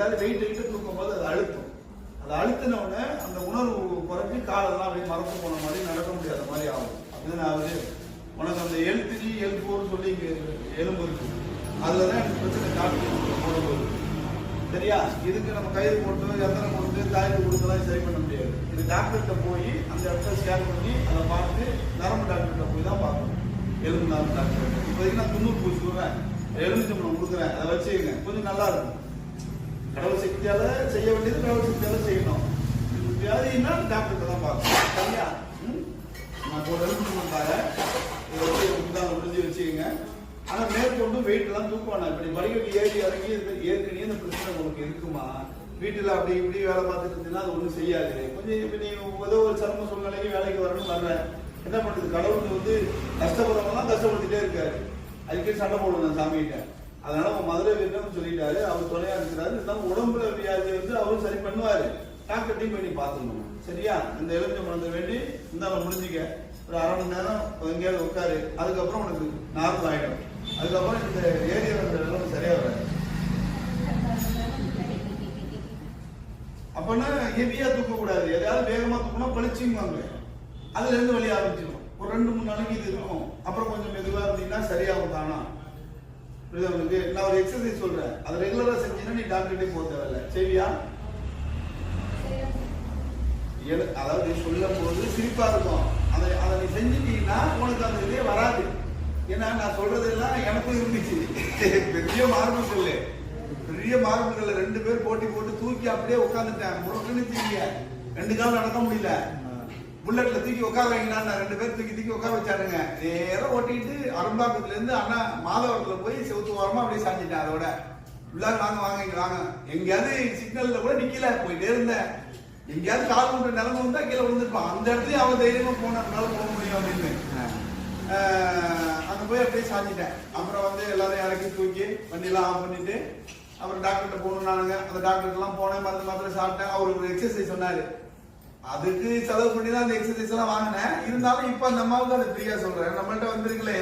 ஏதாவது வெயிட் தூக்கும் போது அது அழுத்தும். அது அழுத்தின உடனே அந்த உணர்வு குறைஞ்சி காலெல்லாம் அப்படியே மறந்து போன மாதிரி நடக்க முடியாத மாதிரி ஆகும். அப்படிதான் ஆகுது. உனக்கு அந்த L3 L4 சொல்லி இங்கே எலும்பு இருக்கு, அதில் தான் எனக்கு பிரச்சனை டாக்டர் போடும்போது. சரியா? இதுக்கு நம்ம கயிறு போட்டு எத்தனை கொடுத்து தாய்க்கு கொடுத்தலாம் சரி பண்ண முடியாது. இது டாக்டர்கிட்ட போய் அந்த இடத்த ஸ்கேன் பண்ணி அதை பார்த்து நரம்பு டாக்டர்கிட்ட போய் தான் பார்க்கணும். எலும்பு நரம்பு டாக்டர் இப்போதைக்கு நான் 90 பூச்சி சொல்கிறேன், எலுமிச்சம்பழம் கொடுக்குறேன், அதை வச்சுக்கங்க, கொஞ்சம் நல்லா இருக்கும். கடவுள் சக்தியால செய்ய வேண்டியது கடவுள் சக்தியால செய்யணும். வியாதினா டாக்டர்கிட்ட தான் பார்க்கணும். சரியா? நான் ஒரு எலுமிச்சம்பழம் தரேன், இதை வச்சு முந்தான முடிஞ்சு வச்சுக்கோங்க. ஆனால் மேற்கொண்டு வெயிட் எல்லாம் தூக்குவானா. இப்படி படிக்கட்டு ஏறி இறங்கி ஏற்கனவே இந்த பிரச்சனை உங்களுக்கு இருக்குமா? வீட்டில் அப்படி இப்படி வேலை பார்த்துட்டு இருந்தீங்கன்னா அது ஒன்றும் செய்யாது. கொஞ்சம் இப்போ நீ ஏதோ ஒரு சிரம சூழ்நிலைக்கு வேலைக்கு வரணும் வர்றேன், என்ன பண்ணுறது? கடவுளுக்கு வந்து கஷ்டப்படுறவங்கலாம் கஷ்டப்படுத்திட்டே இருக்காரு. அதுக்கே சண்டை போடணும் சாமிகிட்ட. அதனால உன் மதுரை வீரன்னு சொல்லிட்டாரு, அவர் துணையா இருக்கிறாரு. இருந்தாலும் உடம்புல வியாதி வந்து அவரும் சரி பண்ணுவாரு. டாக்டர்டையும் போய் நீ பார்த்துக்கணும். சரியா? இந்த எலுமிச்சம்பழத்தை வேண்டி இருந்தாலும் முடிஞ்சுக்க. ஒரு அரை மணி நேரம் எங்கேயாவது உட்காரு, அதுக்கப்புறம் உனக்கு நார்மல் ஆகிடும். அதுக்கப்புறம் இந்த ஏரியா நிலைமை சரியா வராது. அப்பன்னா ஹெவியா தூக்கக்கூடாது, எதாவது வேகமா தூக்கணும்னா பளிச்சுங்குவாங்க. அதுல இருந்து வழி ஆரம்பிச்சிடும். ஒரு 2-3 நாளைக்கு இது இருக்கும், அப்புறம் கொஞ்சம் மெதுவா இருந்தீங்கன்னா சரியாகும் தானா. உங்களுக்கு நான் ஒரு எக்ஸசைஸ் சொல்றேன், அதை ரெகுலரா செஞ்சீங்கன்னா நீ டாக்டர்கிட்டே போக தேவையில்லை. சரியா? அதாவது சொல்லும் போது சிரிப்பா இருக்கும். அதை நீ செஞ்சுட்டீங்கன்னா உனக்கு அந்த இதே வராது. ஏன்னா நான் சொல்றது எல்லாம் எனக்கும் இருந்துச்சு. பெரிய மார்பு கல்லு, பெரிய மார்பு கல்ல 2 பேர் போட்டி போட்டு தூக்கி அப்படியே உட்காந்துட்டேன். முழுக்கன்னு தூக்கி 2 காலம் நடக்க முடியல. புல்லட்ல தூக்கி உட்கார வைங்களான்னு 2 பேர் தூக்கி உட்கார வச்சாருங்க. நேரம் ஓட்டிட்டு அரும்பாக்கத்துல இருந்து அண்ணா மாதவரத்துல போய் செவுத்து ஓரமா அப்படியே சாஞ்சிட்டேன். அதோட உள்ளார வாங்க இங்க வாங்க. எங்கேயாவது சிக்னல்ல கூட நிக்கல, போயிட்டே இருந்தேன். எங்கேயாவது கால் கொண்ட நிலைமை வந்தா கீழே விழுந்துருப்பான். அந்த இடத்துலயும் அவன் தைரியமா போனால போக முடியும் அப்படின்னு அங்க போய் அப்படியே சாஞ்சிட்டேன். அப்புறம் வந்து எல்லாரும் இறக்கி தூக்கி வண்டியெல்லாம் ஆஃப் பண்ணிட்டு அப்புறம் டாக்டர்கிட்ட போகணும். நானுங்க அந்த டாக்டர் எல்லாம் போனேன், மருந்து மாத்திரை சாப்பிட்டேன். அவர் ஒரு எக்ஸசைஸ் சொன்னாரு, அதுக்கு செலவு பண்ணி தான் அந்த எக்ஸசைஸ் எல்லாம் வாங்கினேன். இருந்தாலும் இப்ப அந்த அம்மாவுக்கு அதை ஃப்ரீயா சொல்றேன். நம்மள்ட்ட வந்திருக்கல